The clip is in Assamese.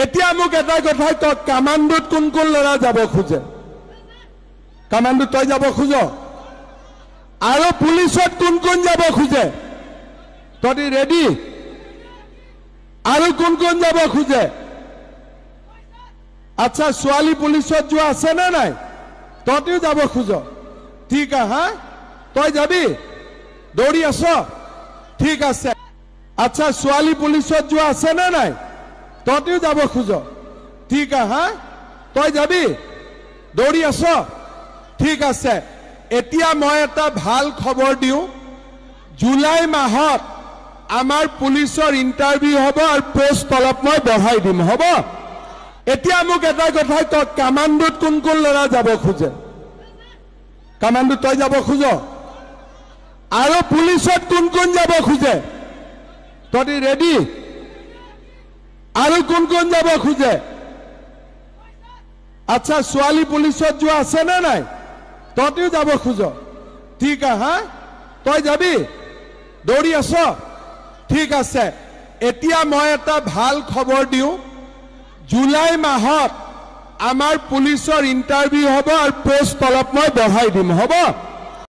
এতিয়া মোক এটা কথাই কওক, কামাণ্ডোত কোন কোন ল'ৰা যাব খোজে? কামাণ্ডোত তই যাব খোজ? আৰু পুলিচত কোন কোন যাব খোজে? তই ৰেডি? আৰু কোন কোন যাব খোজে? আচ্ছা, ছোৱালী পুলিচত যোৱা আছে নে নাই? তইও যাব খোজ? ঠিক হা, তই যাবি? দৌৰি আছ? ঠিক আছে। আচ্ছা, ছোৱালী পুলিচত যোৱা আছে নে নাই? তইও যাব খোজ? ঠিক হা, তই যাবি? দৌৰি আছ? ঠিক আছে। এতিয়া মই এটা ভাল খবৰ দিওঁ, জুলাই মাহত আমাৰ পুলিচৰ ইণ্টাৰভিউ হ'ব আৰু পোষ্ট অলপ মই বঢ়াই দিম, হ'ব? এতিয়া মোক এটা কথাই কওক, কামাণ্ডোত কোন কোন ল'ৰা যাব খোজে? কামাণ্ডোত তই যাব খোজ? আৰু পুলিচত কোন কোন যাব খোজে? তই ৰেডি? আৰু কোন কোন যাব খোজে? আচ্ছা, ছোৱালী পুলিচত যোৱা আছে নে নাই? তইও যাব খোজ? ঠিক হা, তই যাবি? দৌৰি আছ? ঠিক আছে। এতিয়া মই এটা ভাল খবৰ দিওঁ, জুলাই মাহত আমাৰ পুলিচৰ ইণ্টাৰভিউ হ'ব আৰু পোষ্ট অলপ মই বঢ়াই দিম, হ'ব?